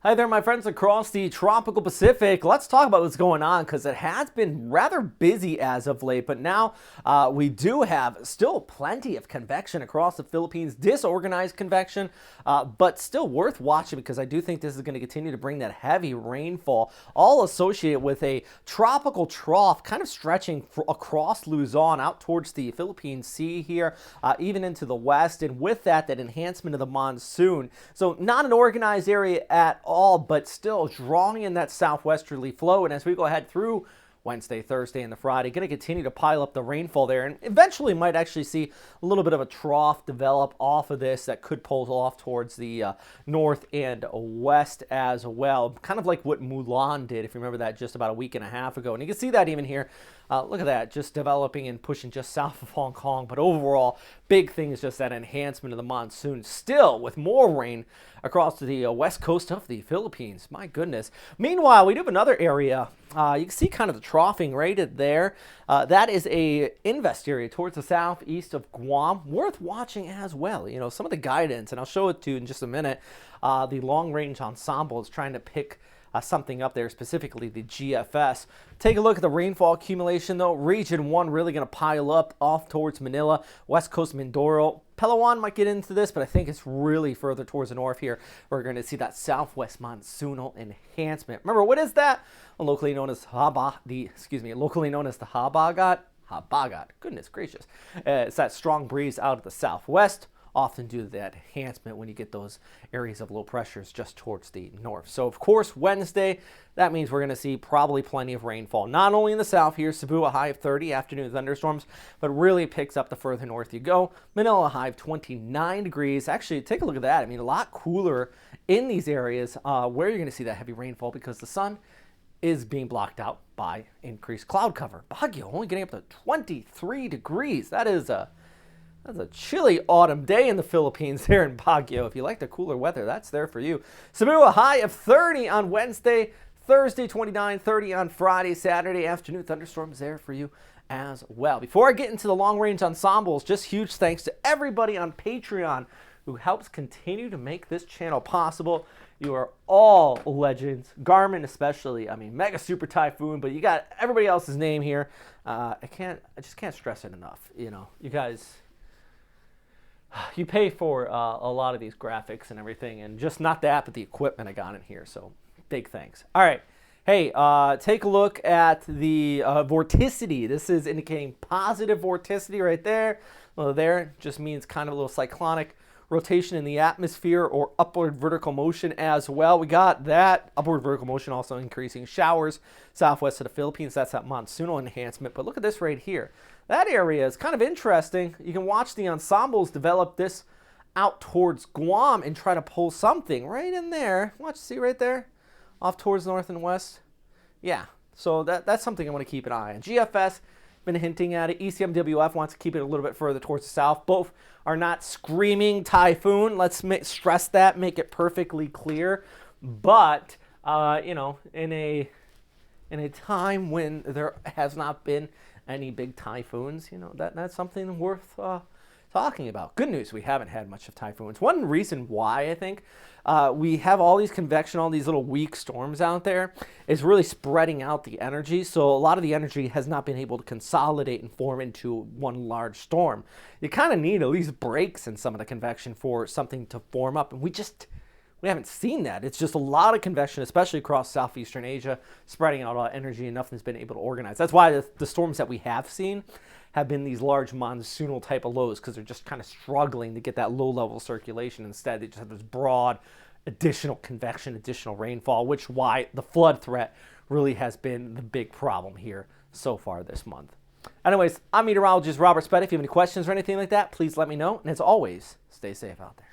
Hi there, my friends across the tropical Pacific. Let's talk about what's going on because it has been rather busy as of late, but now we do have still plenty of convection across the Philippines, disorganized convection, but still worth watching because I do think this is going to continue to bring that heavy rainfall, all associated with a tropical trough kind of stretching across Luzon out towards the Philippine Sea here, even into the west, and with that enhancement of the monsoon. So not an organized area at all, but still drawing in that southwesterly flow. And as we go ahead through Wednesday, Thursday, and the Friday, going to continue to pile up the rainfall there, and eventually might actually see a little bit of a trough develop off of this that could pull off towards the north and west as well, kind of like what Mulan did, if you remember that, just about a week and a half ago. And you can see that even here. Look at that, just developing and pushing just south of Hong Kong. But overall, big thing is just that enhancement of the monsoon, still with more rain across the west coast of the Philippines. My goodness. Meanwhile, we do have another area. You can see kind of the troughing rated there. That is a invest area towards the southeast of Guam. Worth watching as well. You know, some of the guidance, and I'll show it to you in just a minute. The long-range ensemble is trying to pick something up there, specifically the GFS. Take a look at the rainfall accumulation, though. Region 1 really going to pile up off towards Manila, west coast Mindoro. Palawan might get into this, but I think it's really further towards the north here. We're going to see that southwest monsoonal enhancement. Remember, what is that? Locally known as locally known as the Habagat. Habagat. Goodness gracious. It's that strong breeze out of the southwest. Often due to that enhancement when you get those areas of low pressures just towards the north. So, of course, Wednesday, that means we're going to see probably plenty of rainfall. Not only in the south here, Cebu a high of 30, afternoon thunderstorms, but really picks up the further north you go. Manila a high of 29 degrees. Actually, take a look at that. I mean, a lot cooler in these areas where you're going to see that heavy rainfall because the sun is being blocked out by increased cloud cover. Baguio only getting up to 23 degrees. That's a chilly autumn day in the Philippines there in Baguio. If you like the cooler weather, that's there for you. Cebu, a high of 30 on Wednesday, Thursday 29, 30 on Friday, Saturday afternoon. Thunderstorms there for you as well. Before I get into the long-range ensembles, just huge thanks to everybody on Patreon who helps continue to make this channel possible. You are all legends, Garmin especially. I mean, Mega Super Typhoon, but you got everybody else's name here. I just can't stress it enough. You know, you guys, you pay for a lot of these graphics and everything, and just not that, but the equipment I got in here. So big thanks. All right. Hey, take a look at the vorticity. This is indicating positive vorticity right there. Well, there just means kind of a little cyclonic rotation in the atmosphere or upward vertical motion as well. We got that upward vertical motion also increasing showers southwest of the Philippines. That's that monsoonal enhancement. But look at this right here. That area is kind of interesting. You can watch the ensembles develop this out towards Guam and try to pull something right in there. Watch, see right there? Off towards north and west. Yeah, so that's something I want to keep an eye on. GFS, been hinting at it. ECMWF wants to keep it a little bit further towards the south. Both are not screaming typhoon. Let's stress that, make it perfectly clear. But, you know, in a time when there has not been any big typhoons, you know, that's something worth talking about. Good news, we haven't had much of typhoons. One reason why I think we have all these convection, all these little weak storms out there is really spreading out the energy. So a lot of the energy has not been able to consolidate and form into one large storm. You kind of need at least breaks in some of the convection for something to form up. And we haven't seen that. It's just a lot of convection, especially across Southeastern Asia, spreading out a lot of energy and nothing's been able to organize. That's why the storms that we have seen have been these large monsoonal type of lows, because they're just kind of struggling to get that low-level circulation. Instead, they just have this broad additional convection, additional rainfall, which why the flood threat really has been the big problem here so far this month. Anyways, I'm meteorologist Robert Spett. If you have any questions or anything like that, please let me know. And as always, stay safe out there.